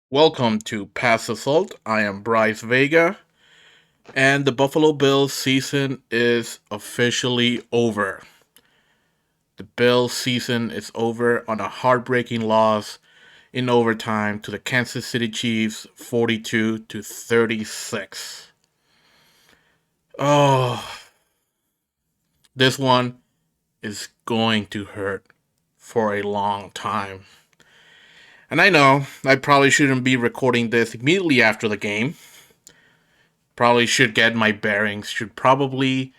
Welcome to Pass Assault. I am Bryce Vega, and the Buffalo Bills season is officially over. The Bills season is over on a heartbreaking loss in overtime to the Kansas City Chiefs 42 to 36. Oh, this one is going to hurt for a long time. And I know I probably shouldn't be recording this immediately after the game. Probably should get my bearings, should probably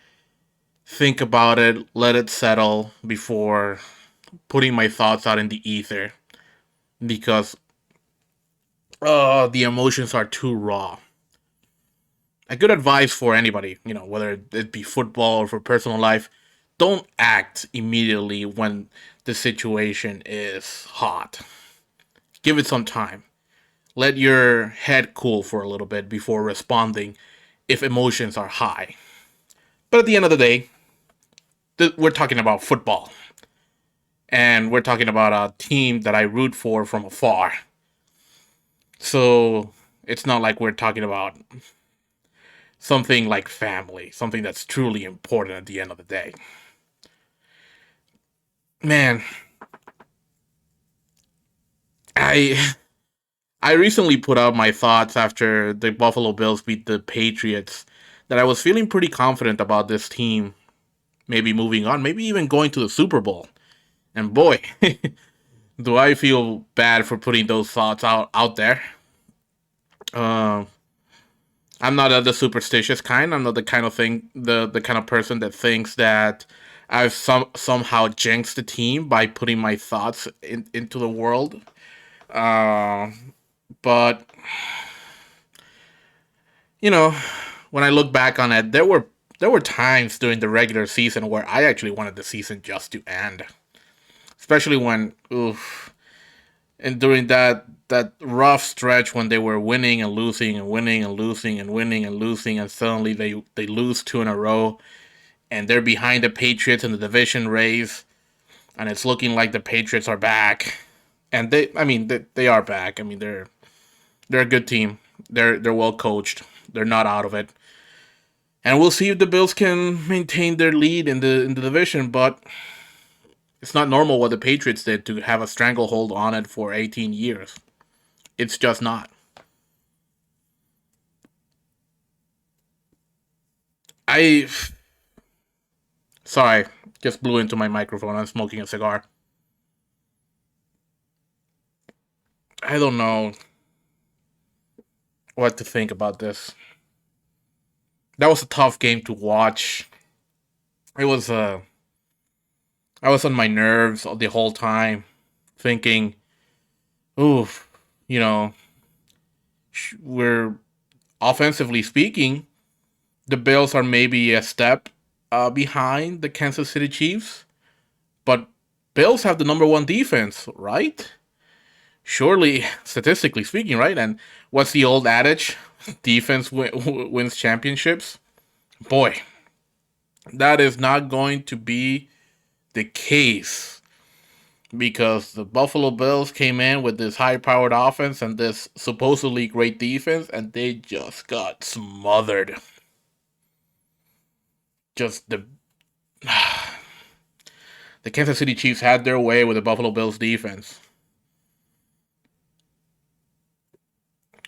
think about it, let it settle before putting my thoughts out in the ether because the emotions are too raw. A good advice for anybody, whether it be football or for personal life, don't act immediately when the situation is hot. Give it some time. Let your head cool for a little bit before responding if emotions are high. But at the end of the day, we're talking about football. And we're talking about a team that I root for from afar. So it's not like we're talking about something like family, something that's truly important at the end of the day. Man, I I recently put out my thoughts after the Buffalo Bills beat the Patriots that I was feeling pretty confident about this team maybe moving on, maybe even going to the Super Bowl. And boy, do I feel bad for putting those thoughts out there. Uh, I'm not the superstitious kind. I'm not the kind of the kind of person that thinks that I've somehow jinxed the team by putting my thoughts into the world. Uh, but you know, when I look back on it, there were times during the regular season where I actually wanted the season just to end, especially when oof, and during that rough stretch when they were winning and losing and winning and losing and winning and losing, and suddenly they lose two in a row, and they're behind the Patriots in the division race, and it's looking like the Patriots are back, and they are back. I mean they're a good team. They're well coached. They're not out of it, and we'll see if the Bills can maintain their lead in the division, but. It's not normal what the Patriots did to have a stranglehold on it for 18 years. It's just not. I sorry, just blew into my microphone. I'm smoking a cigar. I don't know what to think about this. That was a tough game to watch. It was I was on my nerves the whole time, thinking, "Oof, you know, we're offensively speaking, the Bills are maybe a step behind the Kansas City Chiefs, but Bills have the number one defense, right? Surely, statistically speaking, right? And what's the old adage? Defense wins championships. Boy, that is not going to be the case because the Buffalo Bills came in with this high-powered offense and this supposedly great defense, and they just got smothered. Just the Kansas City Chiefs had their way with the Buffalo Bills defense.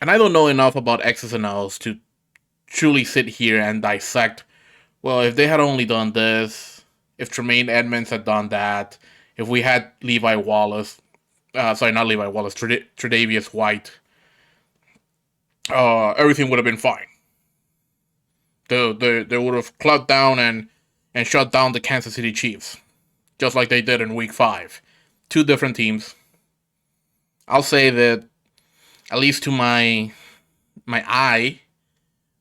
And I don't know enough about X's and O's to truly sit here and dissect. Well, if they had only done this, if Tremaine Edmonds had done that, if we had Levi Wallace, sorry, not Levi Wallace, Tre'Davious White, everything would have been fine. They would have clamped down and shut down the Kansas City Chiefs, just like they did in Week 5. Two different teams. I'll say that, at least to my eye,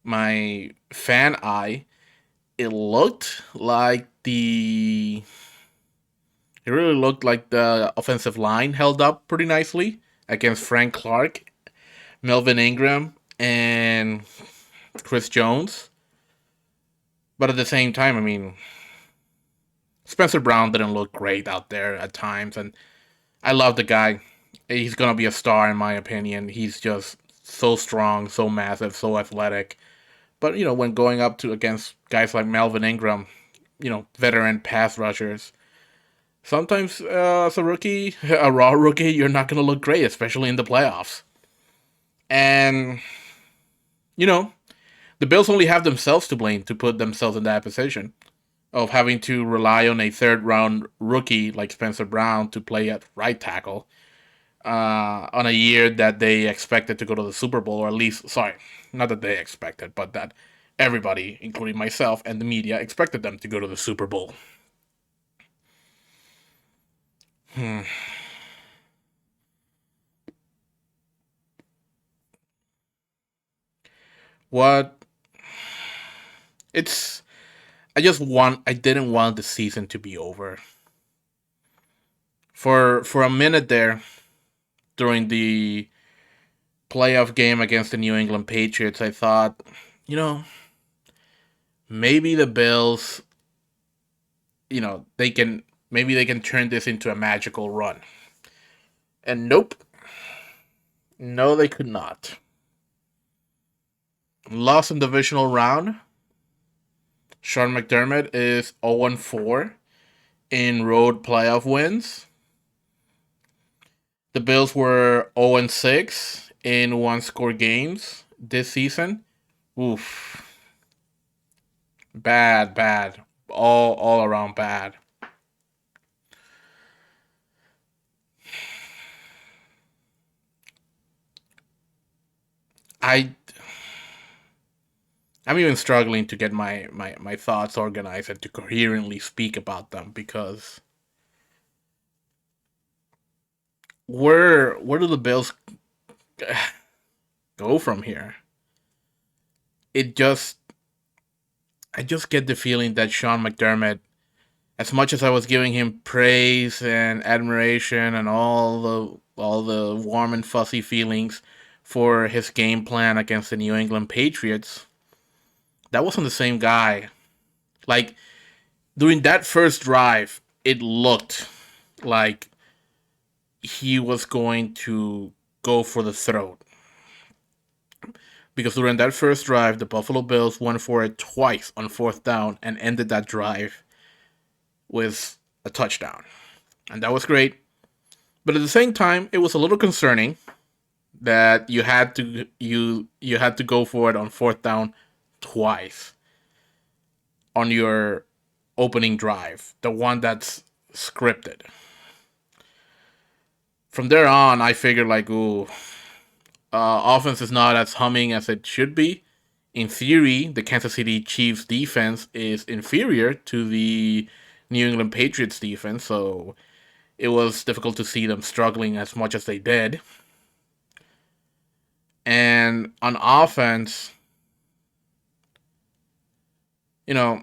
my fan eye, it looked like it really looked like the offensive line held up pretty nicely against Frank Clark, Melvin Ingram, and Chris Jones. But at the same time, I mean, Spencer Brown didn't look great out there at times, and I love the guy. He's gonna be a star in my opinion. He's just so strong, so massive, so athletic. But when going up to against guys like Melvin Ingram, veteran pass rushers, sometimes as a rookie, a raw rookie, you're not gonna look great, especially in the playoffs. And you know, the Bills only have themselves to blame to put themselves in that position of having to rely on a third round rookie like Spencer Brown to play at right tackle on a year that they expected to go to the Super Bowl, or at least, sorry, not that they expected, but that everybody, including myself and the media, expected them to go to the Super Bowl. Hmm. What? It's. I didn't want the season to be over. For a minute there, during the playoff game against the New England Patriots, I thought, you know, maybe the Bills, they can maybe they can turn this into a magical run. And nope, no, they could not. Lost in divisional round. Sean McDermott is 0-4 in road playoff wins. The Bills were 0-6 in one-score games this season. Oof, bad, bad, all around bad. I I'm even struggling to get my thoughts organized and to coherently speak about them because where do the Bills go from here? It just I just get the feeling that Sean McDermott, as much as I was giving him praise and admiration and all the warm and fuzzy feelings for his game plan against the New England Patriots, that wasn't the same guy. Like during that first drive, it looked like he was going to go for the throat. Because during that first drive, the Buffalo Bills went for it twice on fourth down and ended that drive with a touchdown. And that was great. But at the same time, it was a little concerning that you had to go for it on fourth down twice on your opening drive, the one that's scripted. From there on, I figured like, ooh, offense is not as humming as it should be. In theory, the Kansas City Chiefs defense is inferior to the New England Patriots defense, so it was difficult to see them struggling as much as they did. And on offense, you know,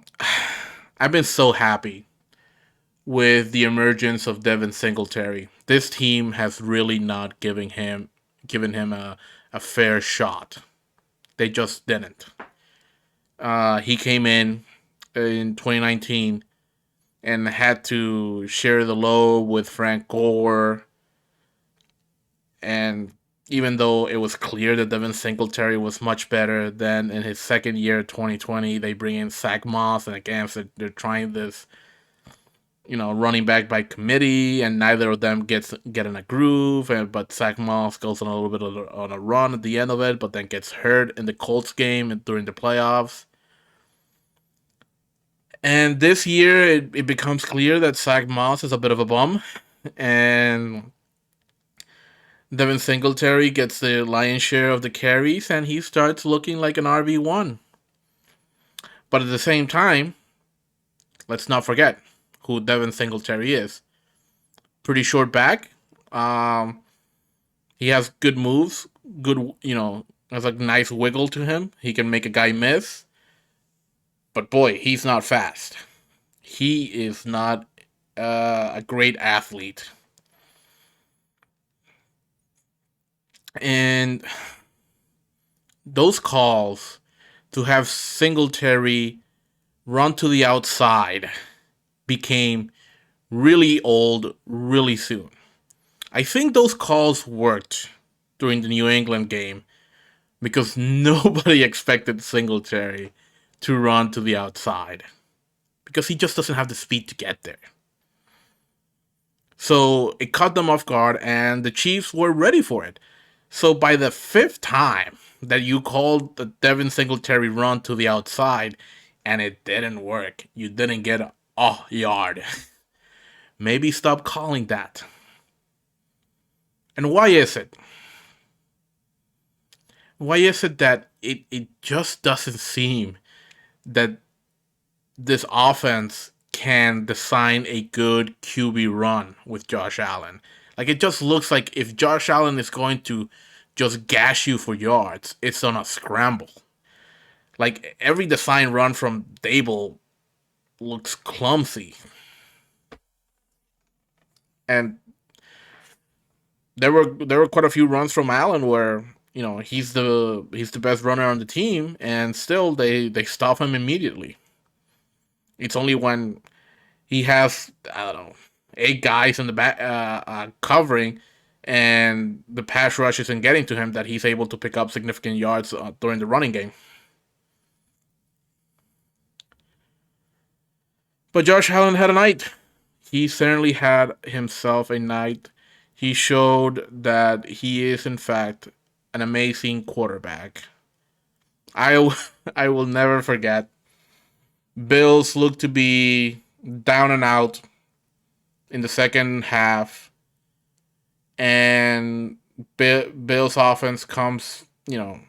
I've been so happy with the emergence of Devin Singletary. This team has really not given him a fair shot. They just didn't. He came in 2019 and had to share the load with Frank Gore. And even though it was clear that Devin Singletary was much better than in his second year, 2020, they bring in Zach Moss, and again, they're trying this, running back by committee, and neither of them get in a groove. But Zach Moss goes on a little bit on a run at the end of it, but then gets hurt in the Colts game during the playoffs. And this year, it becomes clear that Zach Moss is a bit of a bum, and Devin Singletary gets the lion's share of the carries, and he starts looking like an RB1. But at the same time, let's not forget who Devin Singletary is. Pretty short back. Um, he has good moves. Good, has a nice wiggle to him. He can make a guy miss. But boy, he's not fast. He is not a great athlete. And those calls to have Singletary run to the outside became really old really soon. I think those calls worked during the New England game because nobody expected Singletary to run to the outside because he just doesn't have the speed to get there. So it caught them off guard, and the Chiefs were ready for it. So by the fifth time that you called the Devin Singletary run to the outside and it didn't work, you didn't get a yard. Maybe stop calling that. And why is it? Why is it that it just doesn't seem that this offense can design a good QB run with Josh Allen? Like, it just looks like if Josh Allen is going to just gash you for yards, it's on a scramble. Like, every design run from Dable looks clumsy. And there were quite a few runs from Allen where he's the best runner on the team, and still they stop him immediately. It's only when he has, I don't know, 8 guys in the back covering, and the pass rush isn't getting to him, that he's able to pick up significant yards during the running game. But Josh Allen had a night. He certainly had himself a night. He showed that he is, in fact, an amazing quarterback. I, I will never forget. Bills looked to be down and out in the second half, and Bills offense comes, to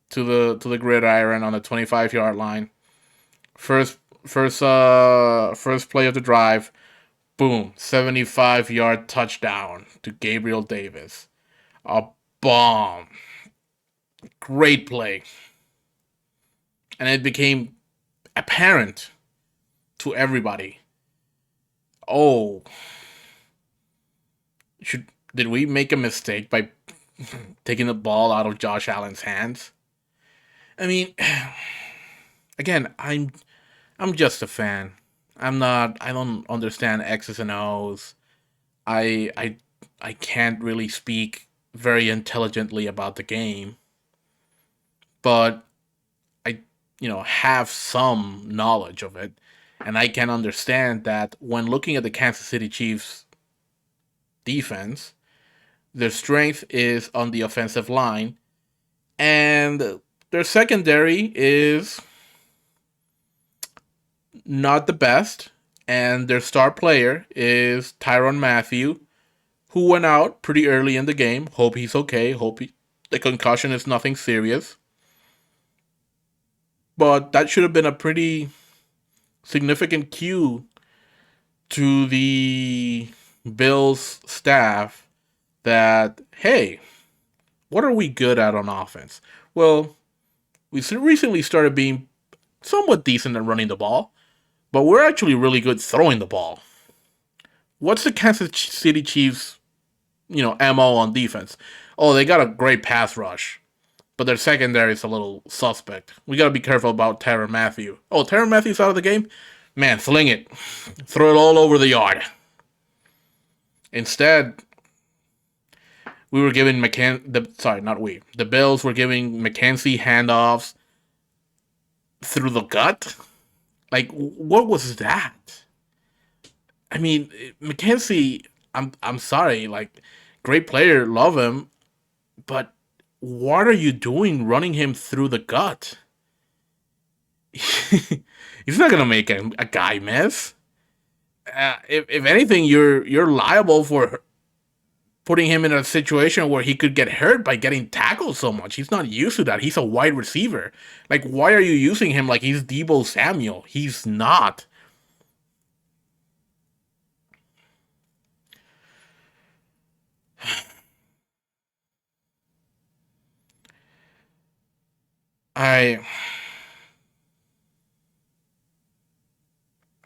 the gridiron on the 25-yard line. First play of the drive, boom, 75-yard touchdown to Gabriel Davis. A bomb. Great play. And it became apparent to everybody. Oh, did we make a mistake by taking the ball out of Josh Allen's hands? I mean, again, I'm just a fan. I don't understand X's and O's. I I I can't really speak very intelligently about the game, but I have some knowledge of it, and I can understand that when looking at the Kansas City Chiefs defense, their strength is on the offensive line, and their secondary is not the best, and their star player is Tyron Matthew, who went out pretty early in the game. Hope he's okay. The concussion is nothing serious. But that should have been a pretty significant cue to the Bills staff that, hey, what are we good at on offense? Well, we recently started being somewhat decent at running the ball, but we're actually really good throwing the ball. What's the Kansas City Chiefs, MO on defense? Oh, they got a great pass rush, but their secondary is a little suspect. We got to be careful about Tyrann Mathieu. Oh, Tyrann Mathieu's out of the game? Man, fling it. Throw it all over the yard. Instead, we were giving the Bills were giving McKenzie handoffs through the gut. Like, what was that? I mean, McKenzie, I'm sorry, like, great player, love him, but what are you doing running him through the gut? He's not gonna make a guy miss. If anything, you're liable for putting him in a situation where he could get hurt by getting tackled so much. He's not used to that. He's a wide receiver. Like, why are you using him like he's Debo Samuel? He's not. I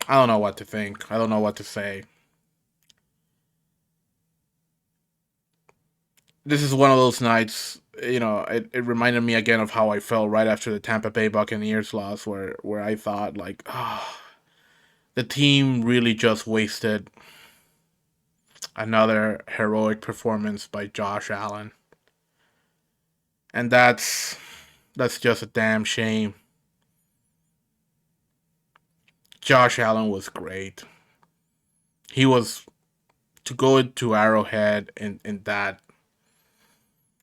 I don't know what to think. I don't know what to say. This is one of those nights. It reminded me again of how I felt right after the Tampa Bay Buccaneers loss, where I thought like, the team really just wasted Another heroic performance by Josh Allen. And that's just a damn shame. Josh Allen was great. He was to go to Arrowhead in that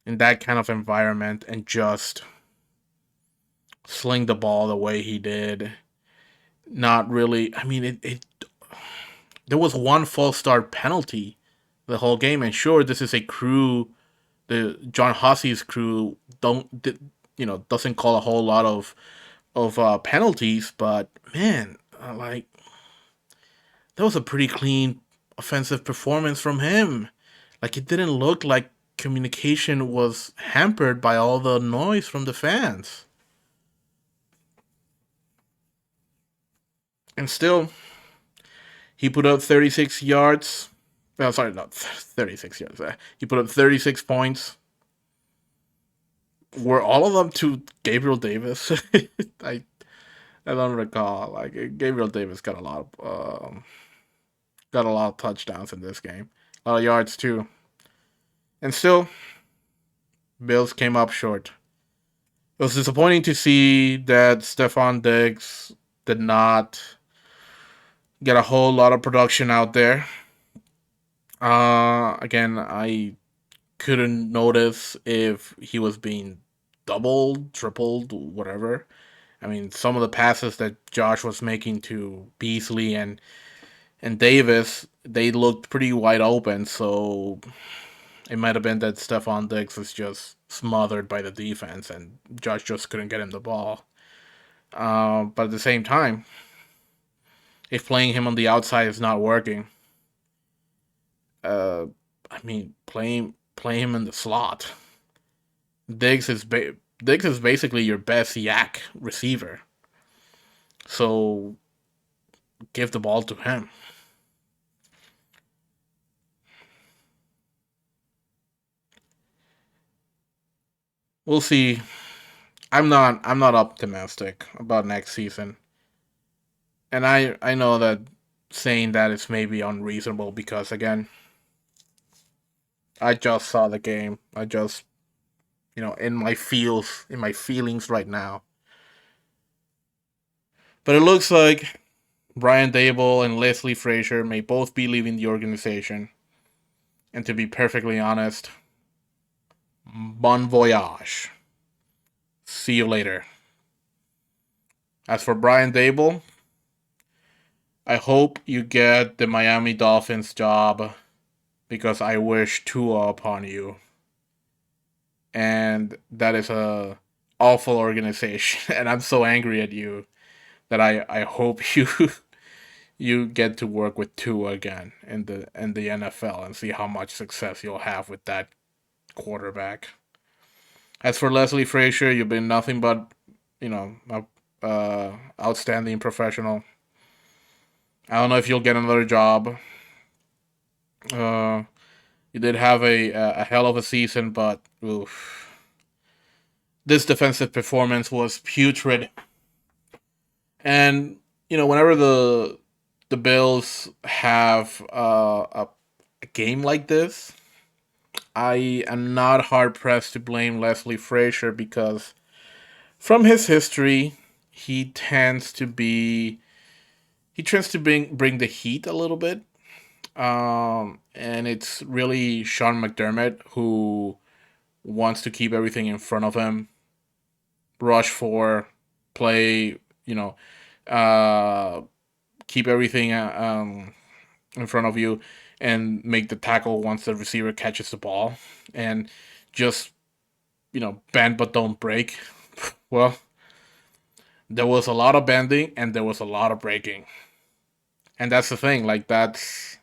kind of environment and just sling the ball the way he did. Not really. I mean, it there was one false start penalty the whole game, and sure, this is a crew. The John Hussey's crew doesn't call a whole lot of penalties, but man, like that was a pretty clean offensive performance from him. Like it didn't look like communication was hampered by all the noise from the fans. And still, he put up 36 yards. Oh, sorry, not 36 yards. He put up 36 points. Were all of them to Gabriel Davis? I I don't recall. Like Gabriel Davis got a lot of touchdowns in this game, a lot of yards too, and still Bills came up short. It was disappointing to see that Stephon Diggs did not get a whole lot of production out there. Again, I couldn't notice if he was being doubled, tripled, whatever. I mean, some of the passes that Josh was making to Beasley and Davis, they looked pretty wide open. So it might have been that Stephon Diggs was just smothered by the defense, and Josh just couldn't get him the ball. But at the same time, if playing him on the outside is not working, uh, I mean, play him in the slot. Diggs is basically your best yak receiver. So give the ball to him. We'll see. I'm not optimistic about next season. And I know that saying that is maybe unreasonable because again, I just saw the game. I just in my feelings right now. But it looks like Brian Dable and Leslie Frazier may both be leaving the organization. And to be perfectly honest, bon voyage. See you later. As for Brian Dable, I hope you get the Miami Dolphins job because I wish Tua upon you. And that is a awful organization and I'm so angry at you that I hope you you get to work with Tua again in the NFL and see how much success you'll have with that quarterback. As for Leslie Frazier, you've been nothing but, a outstanding professional. I don't know if you'll get another job. Uh, you did have a hell of a season, but oof, this defensive performance was putrid. And whenever the Bills have a game like this, I am not hard pressed to blame Leslie Frazier because from his history, he tends to be he tends to bring the heat a little bit. And it's really Sean McDermott who wants to keep everything in front of him, rush for, play, uh, keep everything in front of you, and make the tackle once the receiver catches the ball, and just bend but don't break. Well, there was a lot of bending and there was a lot of breaking, and that's the thing. Like that's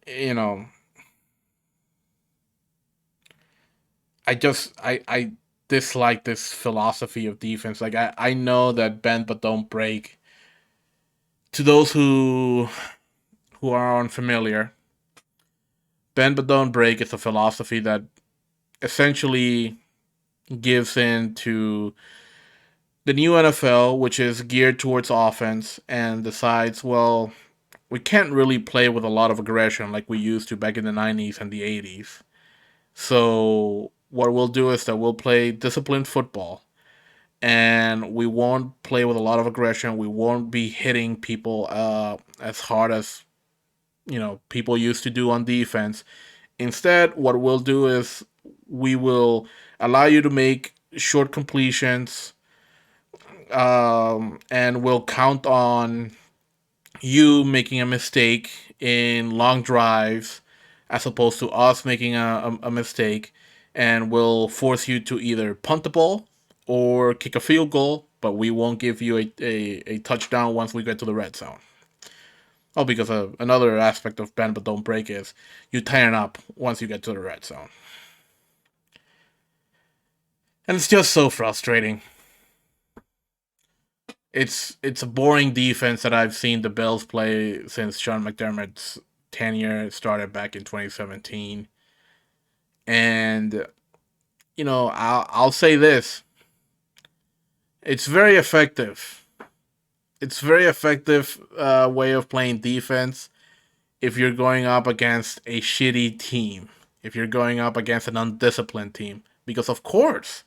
you know I dislike this philosophy of defense. Like I know that bend but don't break. To those who are unfamiliar, bend but don't break is a philosophy that essentially gives in to the new NFL, which is geared towards offense, and decides, well, we can't really play with a lot of aggression like we used to back in the 90s and the 80s. So what we'll do is that we'll play disciplined football, and we won't play with a lot of aggression. We won't be hitting people as hard as people used to do on defense. Instead, what we'll do is we will allow you to make short completions, and we'll count on you making a mistake in long drives as opposed to us making a mistake, and we'll force you to either punt the ball or kick a field goal, but we won't give you a touchdown once we get to the red zone. Oh, because another aspect of bend but don't break is you tighten up once you get to the red zone. And it's just so frustrating. It's a boring defense that I've seen the Bills play since Sean McDermott's tenure started back in 2017. And I'll say this: it's very effective. It's very effective way of playing defense if you're going up against a shitty team. If you're going up against an undisciplined team, because of course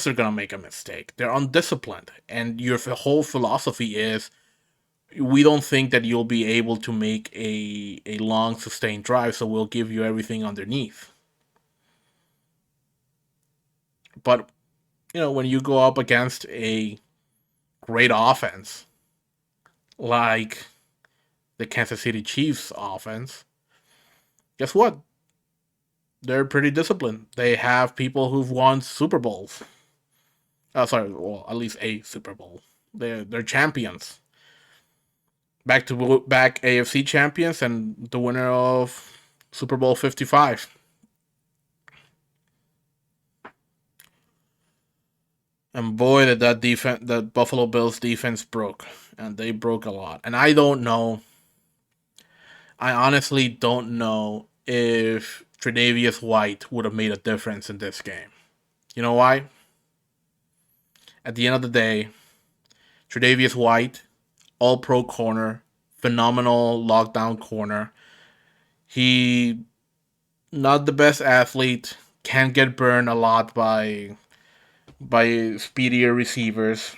they're gonna make a mistake. They're undisciplined, and your whole philosophy is we don't think that you'll be able to make a long sustained drive, so we'll give you everything underneath. But when you go up against a great offense like the Kansas City Chiefs offense, guess what? They're pretty disciplined. They have people who've won Super Bowls. Sorry, well, at least a Super Bowl. They're champions. Back to back AFC champions and the winner of Super Bowl 55. And boy, did that Buffalo Bills defense broke, and they broke a lot. And I don't know. I honestly don't know if Tre'Davious White would have made a difference in this game. You know why? At the end of the day, Tre'Davious White, all pro corner, phenomenal lockdown corner. He not the best athlete, can get burned a lot by speedier receivers.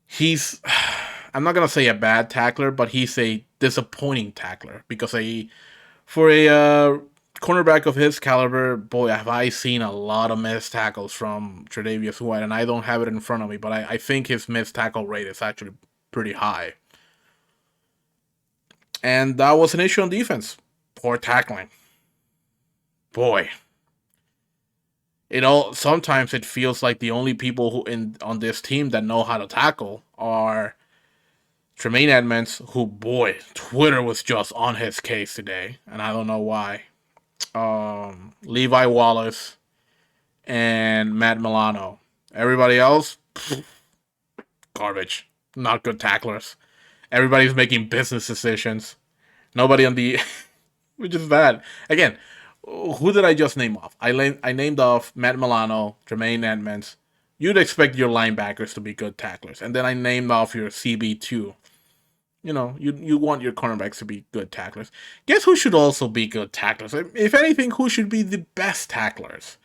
He's I'm not gonna say a bad tackler, but he's a disappointing tackler because for a cornerback of his caliber, boy, have I seen a lot of missed tackles from Tre'Davious White, and I don't have it in front of me, but I think his missed tackle rate is actually pretty high. And that was an issue on defense. Poor tackling. Boy. Sometimes it feels like the only people who in on this team that know how to tackle are Tremaine Edmonds, who boy, Twitter was just on his case today, and I don't know why. Levi Wallace and Matt Milano. Everybody else, garbage. Not good tacklers. Everybody's making business decisions. Nobody on the, which is bad. Again, who did I just name off? I named off Matt Milano, Jermaine Edmonds. You'd expect your linebackers to be good tacklers, and then I named off your CB2. You want your cornerbacks to be good tacklers. Guess who should also be good tacklers? If anything, who should be the best tacklers?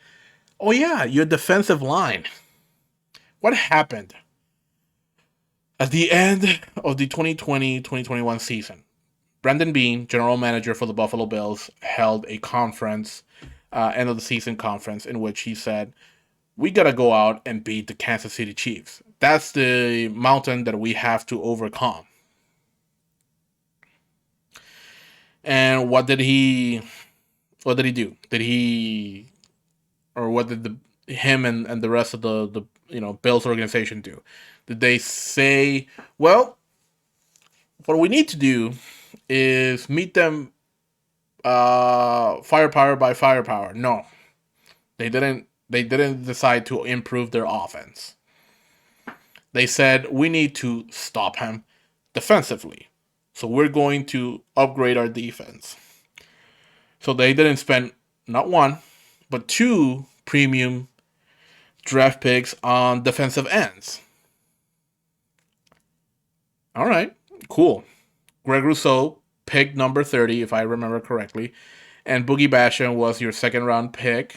Oh yeah, your defensive line. What happened at the end of the 2020-2021 season? Brandon Beane, general manager for the Buffalo Bills, held a conference, end of the season conference, in which he said, "We gotta go out and beat the Kansas City Chiefs. That's the mountain that we have to overcome." And what did he? What did he do? Did he, or what did him and the rest of the Bills organization do? Did they say, "Well, what we need to do is meet them firepower by firepower"? No, they didn't. They didn't decide to improve their offense. They said we need to stop him defensively, so we're going to upgrade our defense. So they didn't spend not one, but two premium draft picks on defensive ends. All right, cool. Greg Rousseau, pick number 30, if I remember correctly. And Boogie Basham was your second round pick.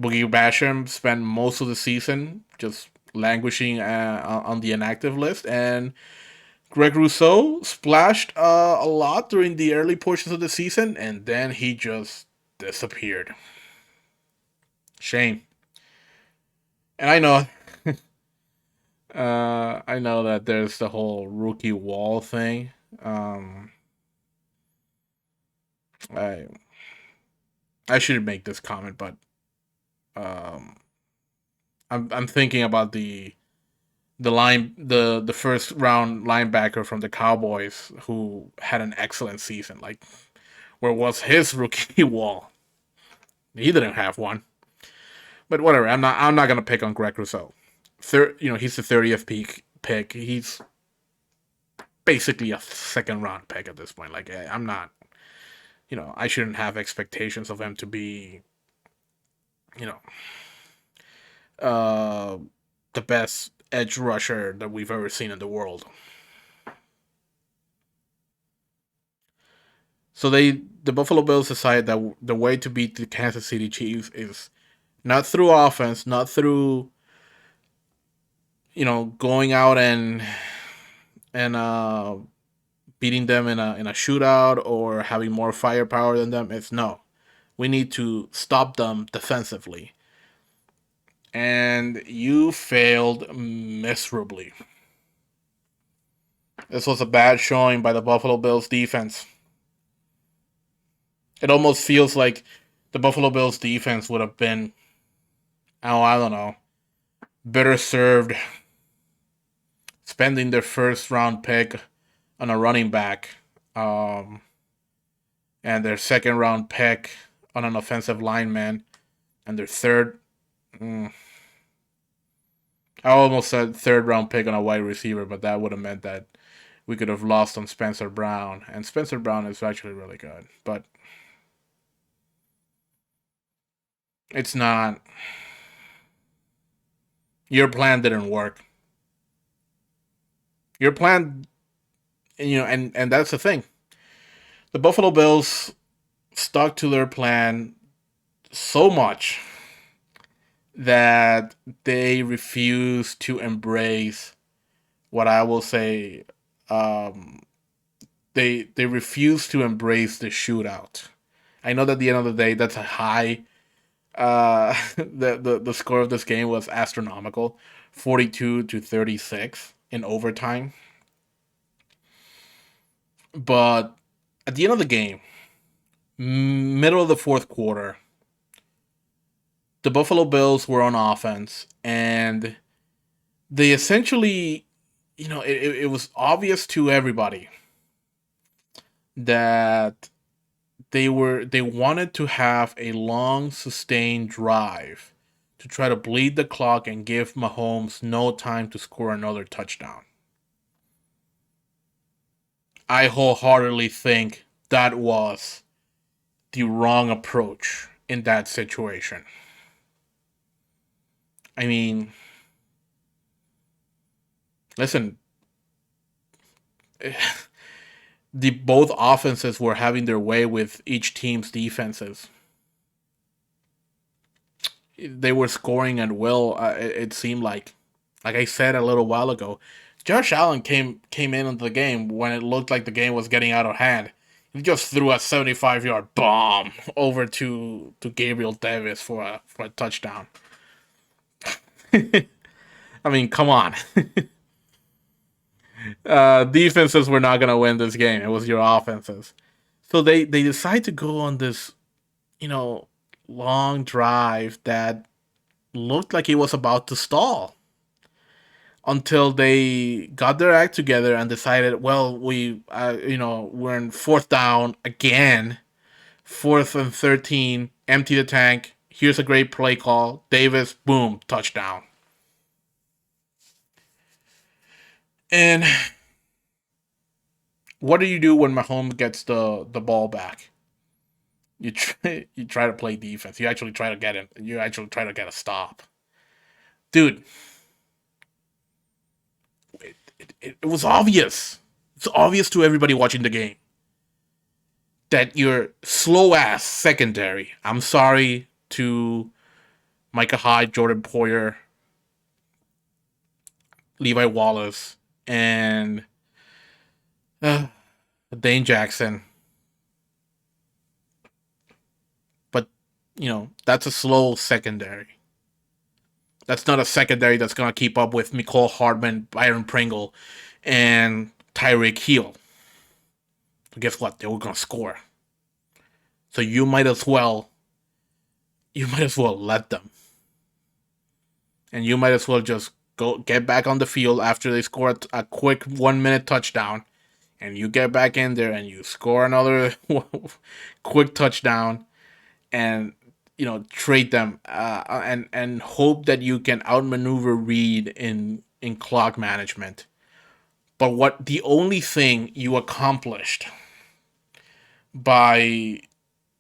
Boogie Basham spent most of the season just languishing on the inactive list. And Greg Rousseau splashed a lot during the early portions of the season, and then he just disappeared. Shame. And I know that there's the whole rookie wall thing. Um, I I shouldn't make this comment, but um, I'm thinking about the first round linebacker from the Cowboys who had an excellent season. Like, where was his rookie wall? He didn't have one. But whatever. I'm not gonna pick on Greg Rousseau. He's the 30th pick. He's basically a second round pick at this point. Like, I'm not. I shouldn't have expectations of him to be, you know, uh, the best edge rusher that we've ever seen in the world. So the Buffalo Bills decided that the way to beat the Kansas City Chiefs is not through offense, not through going out and beating them in a shootout or having more firepower than them. It's no, we need to stop them defensively, and you failed miserably. This was a bad showing by the Buffalo Bills defense. It almost feels like the Buffalo Bills defense would have been, oh, I don't know, better served spending their first round pick on a running back, um, and their second round pick on an offensive lineman, and their third. Mm, I almost said third round pick on a wide receiver, but that would have meant that we could have lost on Spencer Brown, and Spencer Brown is actually really good, but it's not. Your plan didn't work. Your plan, and that's the thing. The Buffalo Bills stuck to their plan so much that they refuse to embrace what I will say. Um, they refuse to embrace the shootout. I know that at the end of the day, that's a high. The score of this game was astronomical, 42-36 in overtime. But at the end of the game, middle of the fourth quarter, the Buffalo Bills were on offense, and they essentially, it was obvious to everybody that they wanted to have a long sustained drive to try to bleed the clock and give Mahomes no time to score another touchdown. I wholeheartedly think that was the wrong approach in that situation. I mean, listen, the both offenses were having their way with each team's defenses. They were scoring at will. It seemed like I said a little while ago, Josh Allen came into the game when it looked like the game was getting out of hand. He just threw a 75-yard bomb over to Gabriel Davis for a touchdown. I mean, come on. Defenses were not gonna win this game. It was your offenses. So they decide to go on this, you know, long drive that looked like it was about to stall until they got their act together and decided, well, we're in fourth down again, 4th and 13, empty the tank. Here's a great play call. Davis, boom, touchdown. And what do you do when Mahomes gets the ball back? You try to play defense. You actually try to get him. You actually try to get a stop, dude. it was obvious. It's obvious to everybody watching the game that your slow ass secondary. I'm sorry to Micah Hyde, Jordan Poyer, Levi Wallace, and uh, Dane Jackson. But, that's a slow secondary. That's not a secondary that's going to keep up with Nicole Hardman, Byron Pringle, and Tyreek Hill. So guess what? They were going to score. So you might as well let them. And you might as well just go get back on the field after they score a quick 1 minute touchdown. And you get back in there and you score another quick touchdown and trade them and hope that you can outmaneuver Reed in clock management. But the only thing you accomplished by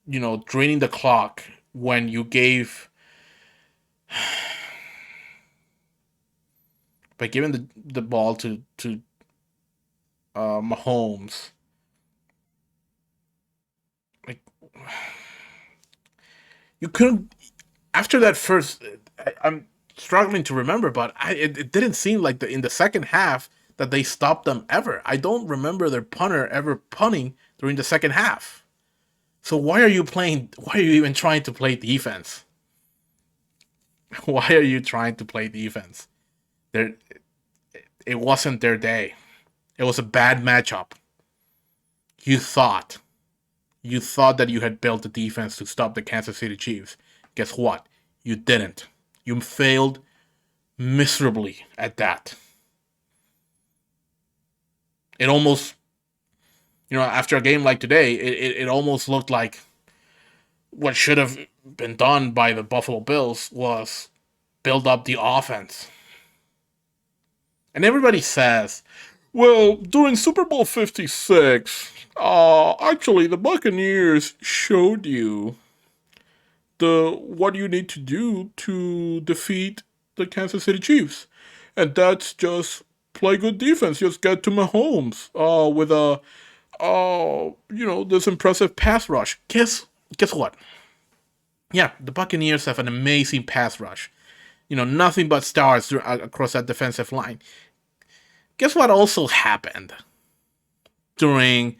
draining the clock when you gave by giving the ball to Mahomes, like you couldn't after that first. I'm struggling to remember, but it didn't seem like in the second half that they stopped them ever. I don't remember their punter ever punting during the second half. So why are you playing? Why are you even trying to play defense? Why are you trying to play defense? There, it wasn't their day. It was a bad matchup. You thought, you thought that you had built a defense to stop the Kansas City Chiefs. Guess what? You didn't. You failed miserably at that. It almost, after a game like today, it almost looked like what should have been done by the Buffalo Bills was build up the offense. And everybody says, well, during Super Bowl 56, actually, the Buccaneers showed you what you need to do to defeat the Kansas City Chiefs. And that's just play good defense. Just get to Mahomes with this impressive pass rush. Guess what? Yeah, the Buccaneers have an amazing pass rush. Nothing but stars across that defensive line. Guess what also happened during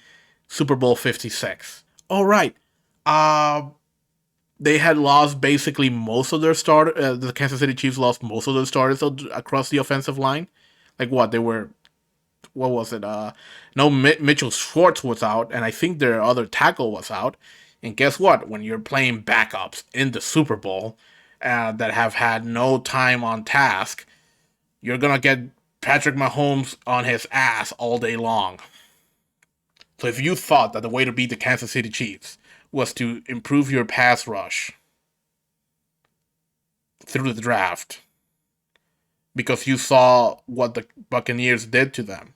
Super Bowl 56? All right. They had lost basically most of their starters. The Kansas City Chiefs lost most of their starters across the offensive line. Like what? What was it? No, Mitchell Schwartz was out, and I think their other tackle was out. And guess what? When you're playing backups in the Super Bowl that have had no time on task, you're going to get Patrick Mahomes on his ass all day long. So if you thought that the way to beat the Kansas City Chiefs was to improve your pass rush through the draft because you saw what the Buccaneers did to them,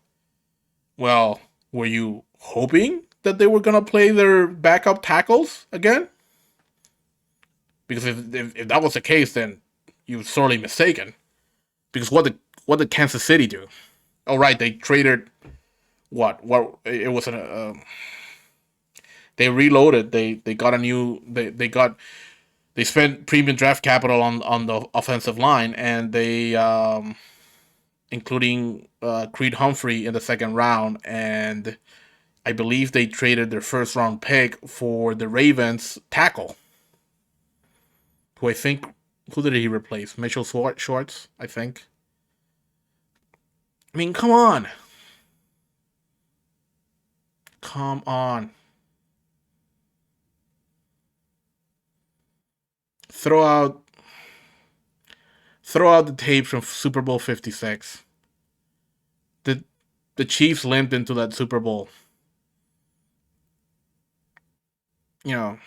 well, were you hoping that they were going to play their backup tackles again? Because if that was the case, then you were sorely mistaken. Because what did Kansas City do? Oh, right, they traded what it was they reloaded. They got a new they spent premium draft capital on the offensive line, and they including Creed Humphrey in the second round, and I believe they traded their first round pick for the Ravens tackle, who I think who did he replace? Mitchell Schwartz, I think. I mean, come on. Come on. Throw out throw out the tapes from Super Bowl 56. The the Chiefs limped into that Super Bowl. You know,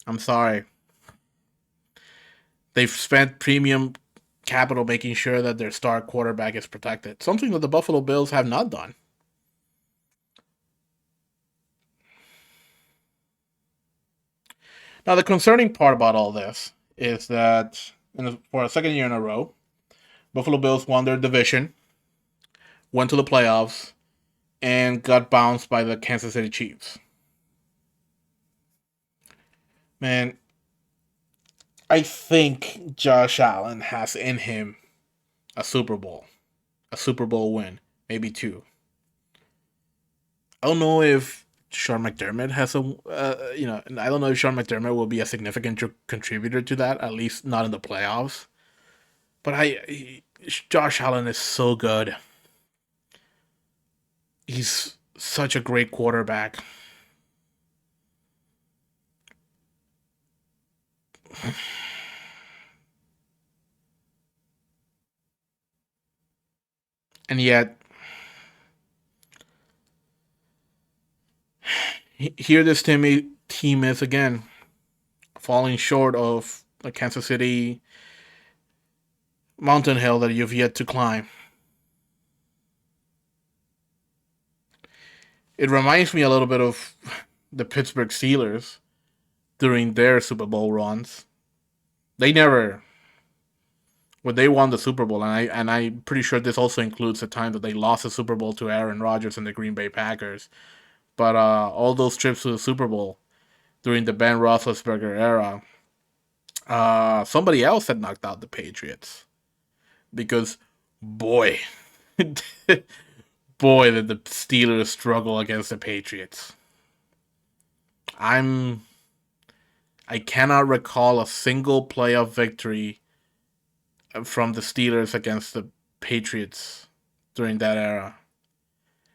I'm sorry. They've spent premium capital making sure that their star quarterback is protected. Something that the Buffalo Bills have not done. Now, the concerning part about all this is that for a second year in a row, Buffalo Bills won their division. went to the playoffs, and got bounced by the Kansas City Chiefs. Man, I think Josh Allen has in him a Super Bowl, a Super Bowl win, maybe two. I don't know if Sean McDermott has I don't know if Sean McDermott will be a significant contributor to that, at least not in the playoffs. But Josh Allen is so good. He's such a great quarterback. And yet, here this team is again falling short of the Kansas City mountain hill that you've yet to climb. It reminds me a little bit of the Pittsburgh Steelers during their Super Bowl runs. They never, when they won the Super Bowl, and I'm pretty sure this also includes the time that they lost the Super Bowl to Aaron Rodgers and the Green Bay Packers. But all those trips to the Super Bowl during the Ben Roethlisberger era, somebody else had knocked out the Patriots because boy, boy, did the Steelers struggle against the Patriots. I'm I cannot recall a single playoff victory from the Steelers against the Patriots during that era.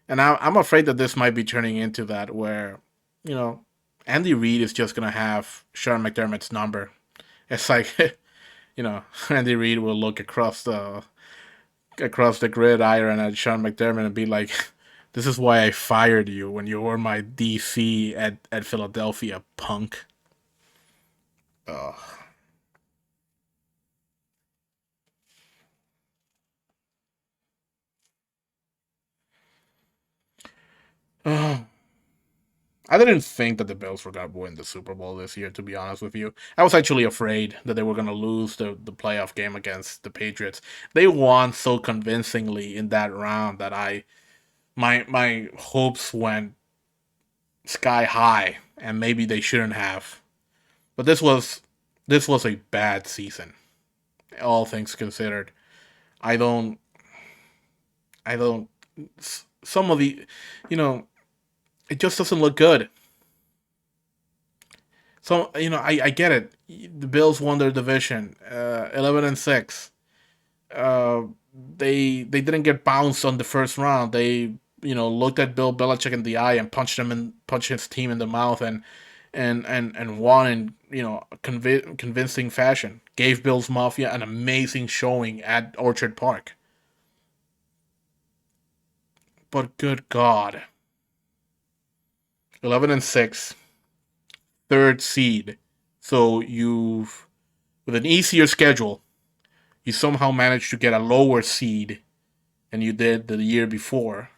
And I'm afraid that this might be turning into that where, you know, Andy Reid is just going to have Sean McDermott's number. It's like, Andy Reid will look across the gridiron at Sean McDermott and be like, "This is why I fired you when you were my DC at Philadelphia, punk." Ugh. Ugh. I didn't think that the Bills were gonna win the Super Bowl this year. To be honest with you, I was actually afraid that they were gonna lose the playoff game against the Patriots. They won so convincingly in that round that my hopes went sky high, and maybe they shouldn't have. But this was a bad season, all things considered. I don't I don't some of the you know it just doesn't look good. So I get it. The Bills won their division, 11-6. Uh, they didn't get bounced on the first round. They looked at Bill Belichick in the eye and punched his team in the mouth and won in convincing fashion. Gave Bills Mafia an amazing showing at Orchard Park. But good God, 11-6, third seed. So you've with an easier schedule, you somehow managed to get a lower seed than you did the year before.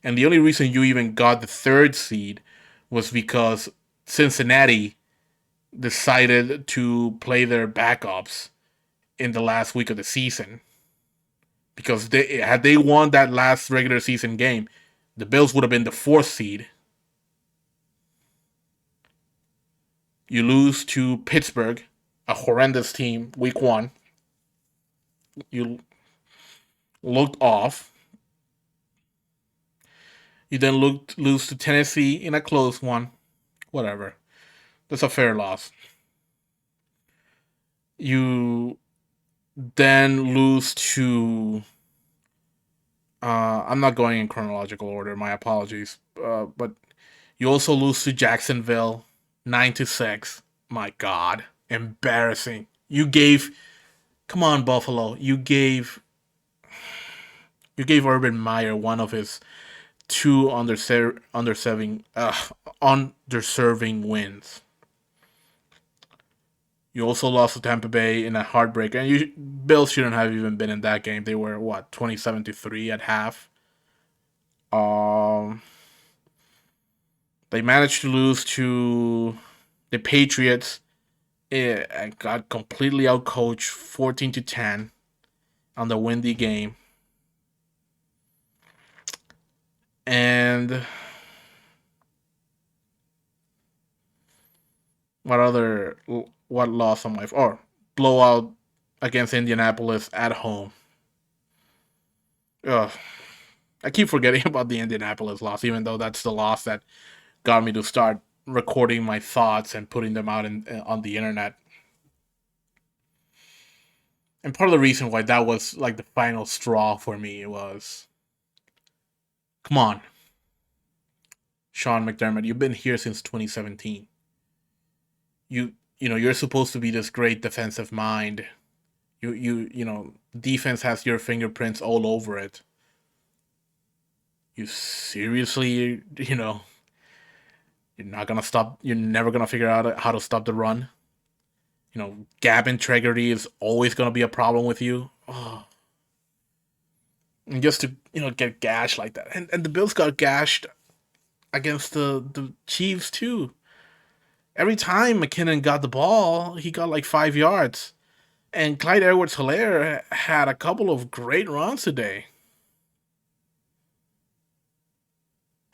And the only reason you even got the third seed was because Cincinnati decided to play their backups in the last week of the season. Because had they won that last regular season game, the Bills would have been the fourth seed. You lose to Pittsburgh, a horrendous team, week one. You looked off. You then lose to Tennessee in a close one. Whatever. That's a fair loss. You then lose to. I'm not going in chronological order. My apologies. But you also lose to Jacksonville, 9-6. My God, embarrassing. You gave. Come on, Buffalo. You gave Urban Meyer one of his two underserving wins. You also lost to Tampa Bay in a heartbreaker, and Bills shouldn't have even been in that game. They were what 27-3 at half. Um, they managed to lose to the Patriots. It got completely outcoached, 14-10 on the windy game. And what loss on my or blowout against Indianapolis at home. Ugh. I keep forgetting about the Indianapolis loss, even though that's the loss that got me to start recording my thoughts and putting them out on the internet. And part of the reason why that was like the final straw for me was, come on, Sean McDermott, you've been here since 2017. You're supposed to be this great defensive mind. Defense has your fingerprints all over it. You seriously, you're not gonna stop. You're never gonna figure out how to stop the run. Gap integrity is always gonna be a problem with you. Oh. And just to get gashed like that, and the Bills got gashed against the Chiefs too. Every time McKinnon got the ball, he got like 5 yards. And Clyde Edwards-Helaire had a couple of great runs today.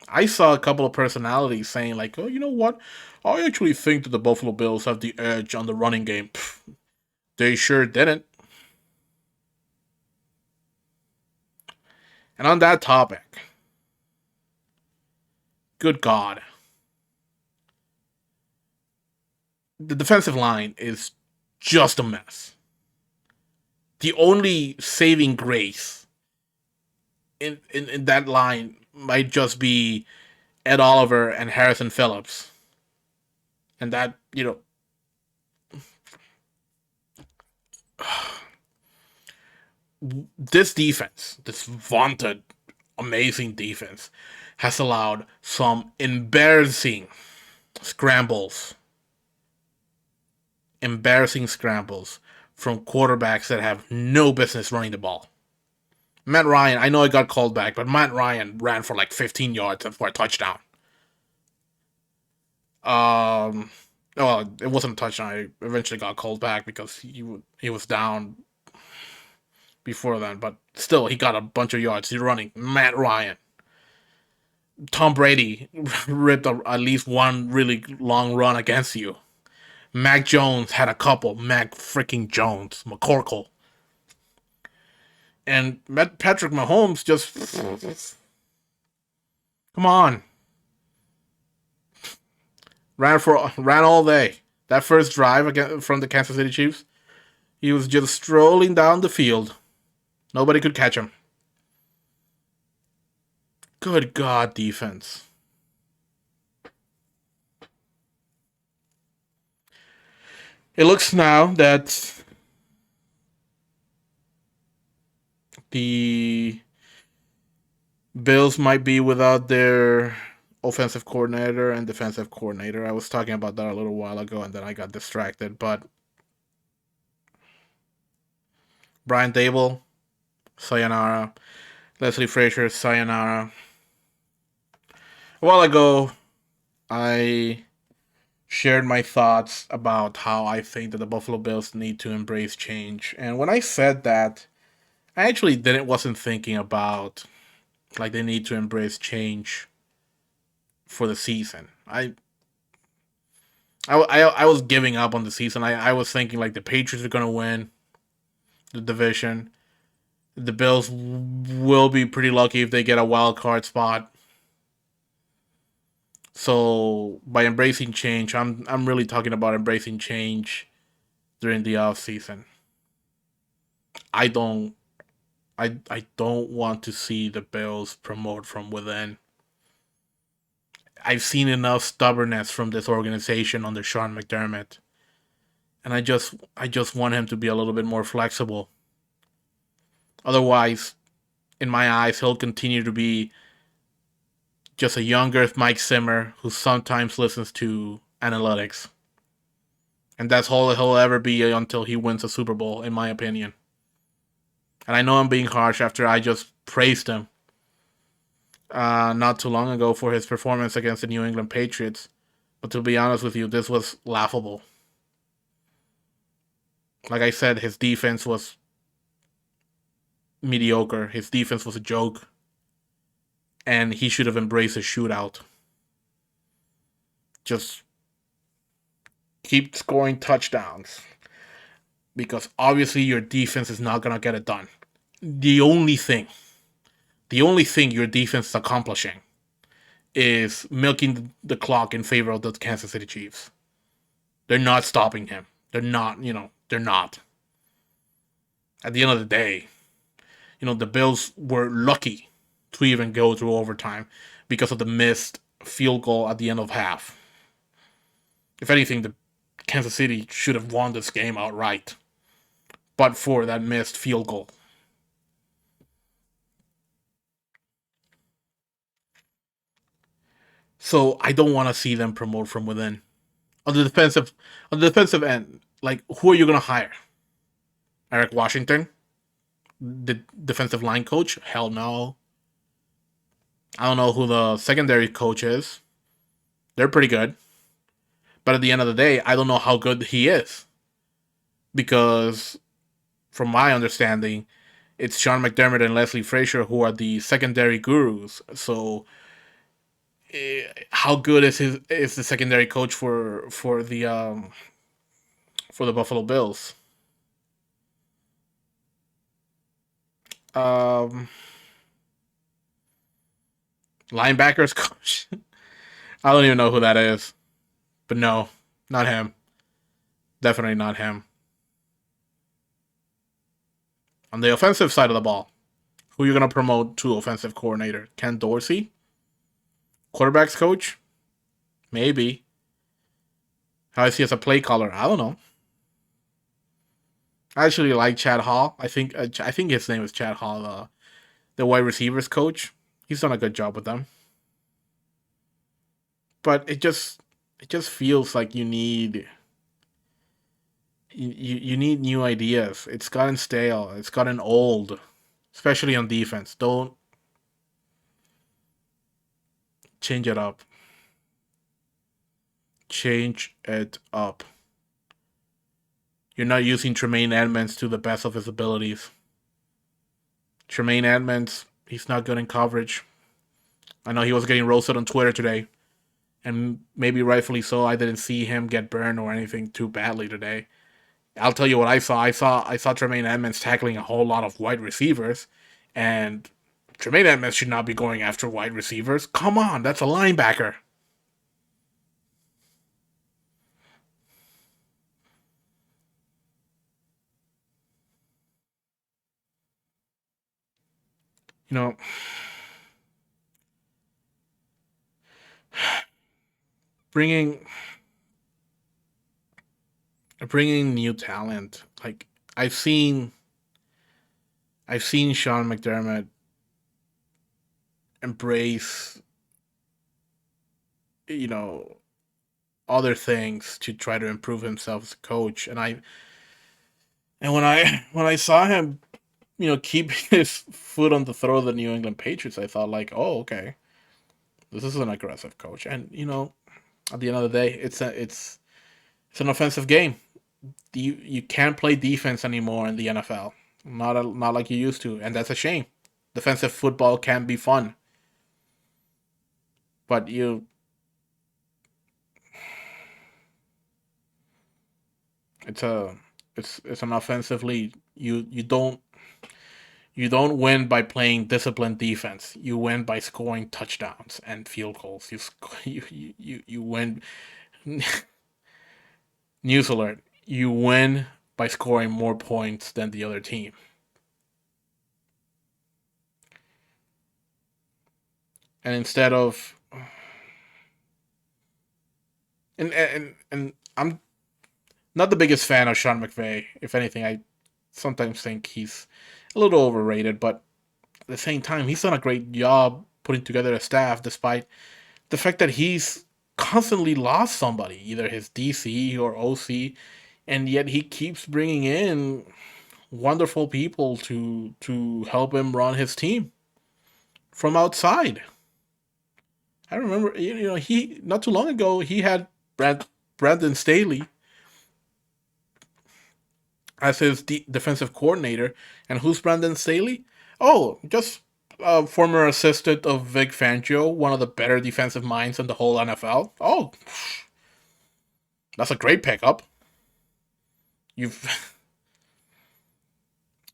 I saw a couple of personalities saying like, "Oh, you know what? I actually think that the Buffalo Bills have the edge on the running game." Pff, they sure didn't. And on that topic, good God, the defensive line is just a mess. The only saving grace in that line might just be Ed Oliver and Harrison Phillips. And that, this defense, this vaunted, amazing defense, has allowed some embarrassing scrambles. Embarrassing scrambles from quarterbacks that have no business running the ball. Matt Ryan, I know I got called back, but Matt Ryan ran for like 15 yards for a touchdown. Um, well, it wasn't a touchdown. I eventually got called back because he was down before then, but still, he got a bunch of yards. He's running. Matt Ryan. Tom Brady ripped at least one really long run against you. Mac Jones had a couple. Mac freaking Jones. McCorkle. And Patrick Mahomes just. Come on. Ran all day. That first drive again from the Kansas City Chiefs, he was just strolling down the field. Nobody could catch him. Good God, defense. It looks now that the Bills might be without their offensive coordinator and defensive coordinator. I was talking about that a little while ago and then I got distracted. But Brian Dable, sayonara. Leslie Frazier, sayonara. A while ago, I shared my thoughts about how I think that the Buffalo Bills need to embrace change. And when I said that, I actually didn't wasn't thinking about like they need to embrace change for the season. I was giving up on the season. I was thinking like the Patriots are gonna win the division. The Bills will be pretty lucky if they get a wild card spot. So by embracing change, I'm really talking about embracing change during the off season. I don't I don't want to see the Bills promote from within. I've seen enough stubbornness from this organization under Sean McDermott. And I just want him to be a little bit more flexible. Otherwise, in my eyes, he'll continue to be just a younger Mike Zimmer who sometimes listens to analytics. And that's all he'll ever be until he wins a Super Bowl, in my opinion. And I know I'm being harsh after I just praised him not too long ago for his performance against the New England Patriots. But to be honest with you, this was laughable. Like I said, his defense was mediocre. His defense was a joke. and he should have embraced a shootout. Just keep scoring touchdowns because obviously your defense is not gonna get it done. The only thing, the only thing your defense is accomplishing is milking the clock in favor of the Kansas City Chiefs. They're not stopping him. They're not, they're not. At the end of the day, the Bills were lucky to even go through overtime because of the missed field goal at the end of half. If anything, the Kansas City should have won this game outright, but for that missed field goal. So I don't want to see them promote from within. On the defensive, on the defensive end, like who are you gonna hire? Eric Washington, the defensive line coach? Hell no. I don't know who the secondary coach is. They're pretty good. But at the end of the day, I don't know how good he is. Because from my understanding, it's Sean McDermott and Leslie Frazier who are the secondary gurus. So how good is the secondary coach for the Buffalo Bills? Um Linebackers coach. I don't even know who that is. But no, not him. Definitely not him. On the offensive side of the ball, who are you gonna promote to offensive coordinator? Ken Dorsey? Quarterbacks coach? Maybe. How is he as a play caller? I don't know. I actually like Chad Hall. I think his name is Chad Hall, the wide receivers coach. He's done a good job with them. But it just feels like you need new ideas. It's gotten stale. It's gotten old, especially on defense. Don't change it up. Change it up. You're not using Tremaine Edmonds to the best of his abilities. Tremaine Edmonds, he's not good in coverage. I know he was getting roasted on Twitter today, and maybe rightfully so. I didn't see him get burned or anything too badly today. I'll tell you what I saw. I saw Tremaine Edmonds tackling a whole lot of wide receivers, and Tremaine Edmonds should not be going after wide receivers. Come on, that's a linebacker. You know, bringing bringing new talent. Like I've seen Sean McDermott embrace, you know, other things to try to improve himself as a coach, and when I saw him, keep his foot on the throat of the New England Patriots, I thought like, oh, okay, this is an aggressive coach, and at the end of the day, it's an offensive game. You can't play defense anymore in the NFL. Not like you used to, and that's a shame. Defensive football can be fun, but it's a it's an offensively you don't win by playing disciplined defense. You win by scoring touchdowns and field goals. You win. News alert: you win by scoring more points than the other team. And instead of and I'm not the biggest fan of Sean McVay. If anything, I sometimes think he's a little overrated, but at the same time, he's done a great job putting together a staff, despite the fact that he's constantly lost somebody, either his DC or OC, and yet he keeps bringing in wonderful people to help him run his team from outside. I remember, he not too long ago he had Brandon Staley as his defensive coordinator, and who's Brandon Staley? Oh, just former assistant of Vic Fangio, one of the better defensive minds in the whole NFL. Oh, that's a great pickup. You've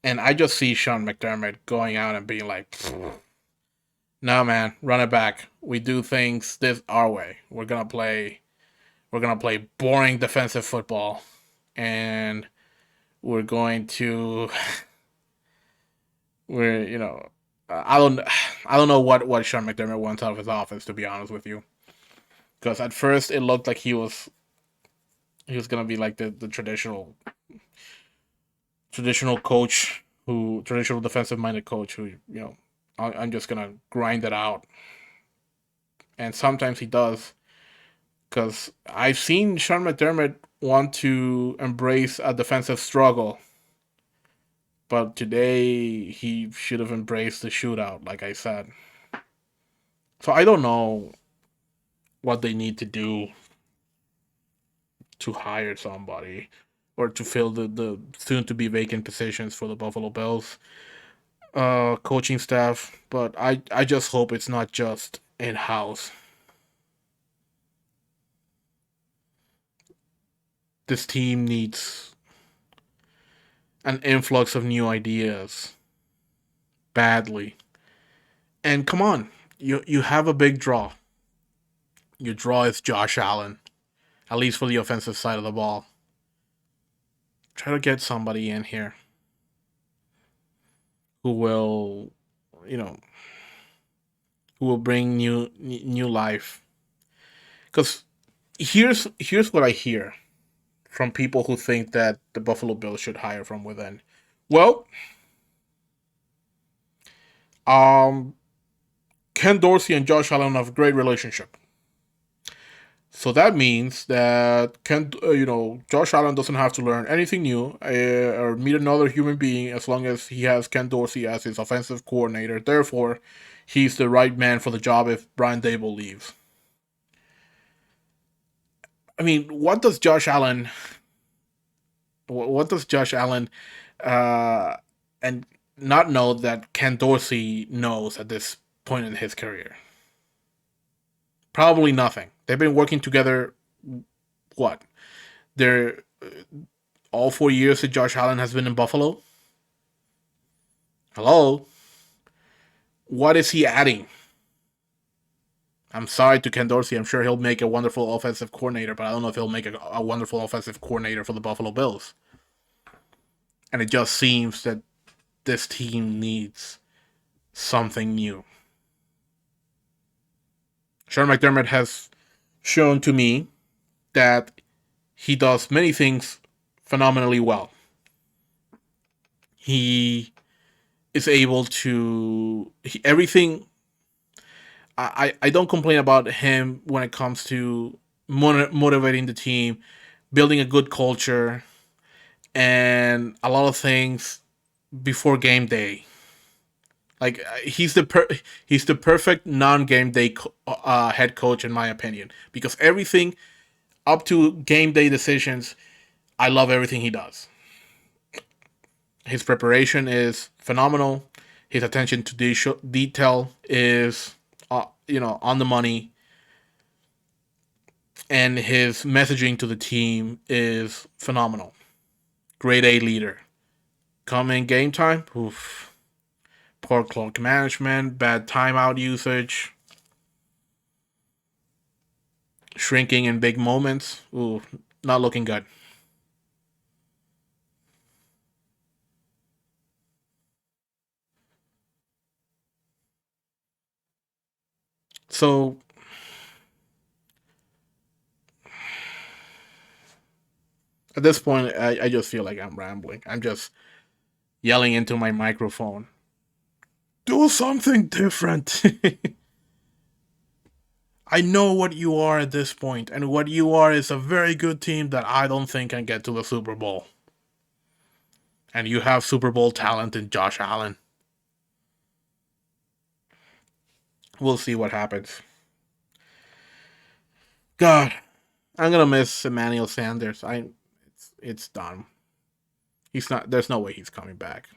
and I just see Sean McDermott going out and being like, "No, man, run it back. We do things this our way. We're gonna play boring defensive football, and we're going to we're you know I don't know what Sean McDermott wants out of his offense, to be honest with you, because at first it looked like he was gonna be like the traditional coach who traditional defensive minded coach who I'm just gonna grind it out, and sometimes he does, because I've seen Sean McDermott want to embrace a defensive struggle, but today he should have embraced the shootout, like I said. So I don't know what they need to do to hire somebody or to fill the soon to be vacant positions for the Buffalo Bills coaching staff, but I just hope it's not just in house. This team needs an influx of new ideas badly. And come on, you have a big draw. Your draw is Josh Allen, at least for the offensive side of the ball. Try to get somebody in here who will, you know, who will bring new life. Because here's what I hear from people who think that the Buffalo Bills should hire from within. Well, um, Ken Dorsey and Josh Allen have a great relationship. So that means that Josh Allen doesn't have to learn anything new or meet another human being as long as he has Ken Dorsey as his offensive coordinator. Therefore, he's the right man for the job if Brian Dable leaves. I mean, What does Josh Allen, uh, and not know that Ken Dorsey knows at this point in his career? Probably nothing. They've been working together. What? They're all 4 years that Josh Allen has been in Buffalo. Hello, what is he adding? I'm sorry to Ken Dorsey. I'm sure he'll make a wonderful offensive coordinator, but I don't know if he'll make a wonderful offensive coordinator for the Buffalo Bills. And it just seems that this team needs something new. Sean McDermott has shown to me that he does many things phenomenally well. He is able to everything. I don't complain about him when it comes to motivating the team, building a good culture, and a lot of things before game day. Like he's the perfect non-game day head coach in my opinion, because everything up to game day decisions, I love everything he does. His preparation is phenomenal. His attention to detail is on the money, and his messaging to the team is phenomenal. Grade A leader. Come in game time, oof. Poor clock management, bad timeout usage, shrinking in big moments. Ooh, not looking good. So at this point, I just feel like I'm rambling. I'm just yelling into my microphone. Do something different. I know what you are at this point, and what you are is a very good team that I don't think can get to the Super Bowl. And you have Super Bowl talent in Josh Allen. We'll see what happens. God, I'm gonna miss Emmanuel Sanders. It's done. He's not. There's no way he's coming back.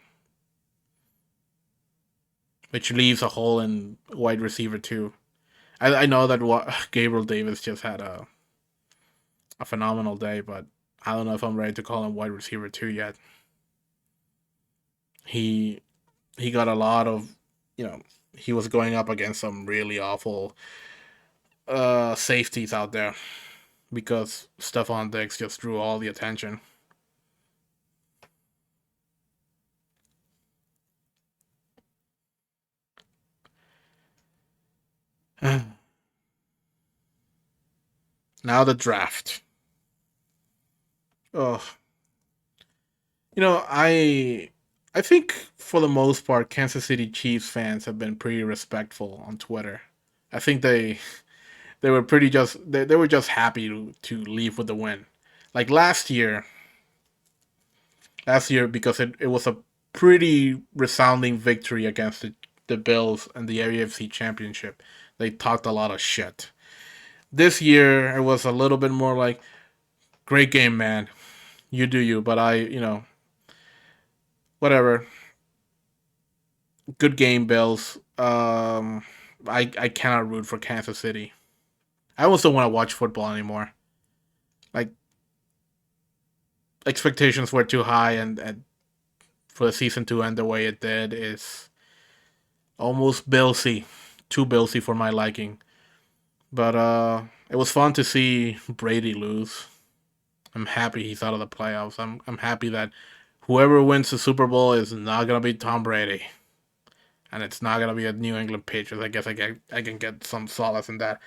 which leaves a hole in wide receiver too. I know that Gabriel Davis just had a phenomenal day, but I don't know if I'm ready to call him wide receiver two yet. He he got a lot of, you know, he was going up against some really awful safeties out there because Stephon Diggs just drew all the attention. Now the draft. Oh, I think for the most part, Kansas City Chiefs fans have been pretty respectful on Twitter. I think they were pretty just they were just happy to leave with the win. Like last year because it was a pretty resounding victory against the Bills and the AFC Championship. They talked a lot of shit. This year it was a little bit more like, great game, man. You do you, but whatever. Good game, Bills. I cannot root for Kansas City. I almost don't want to watch football anymore. Like, expectations were too high, and for the season to end the way it did is almost Billsy, too Billsy for my liking. But it was fun to see Brady lose. I'm happy he's out of the playoffs. I'm happy that whoever wins the Super Bowl is not gonna be Tom Brady, and it's not gonna be a New England Patriots. I guess I can get some solace in that.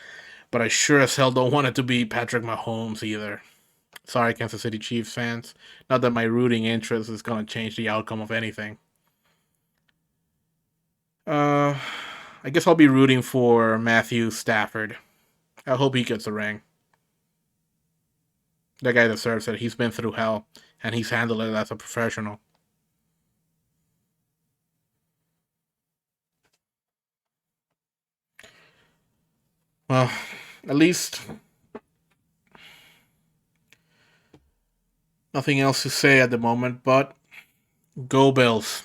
But I sure as hell don't want it to be Patrick Mahomes either. Sorry, Kansas City Chiefs fans. Not that my rooting interest is gonna change the outcome of anything. Uh, I guess I'll be rooting for Matthew Stafford. I hope he gets a ring. That guy deserves it. He's been through hell, and he's handled it as a professional. Well, at least nothing else to say at the moment, but go Bills.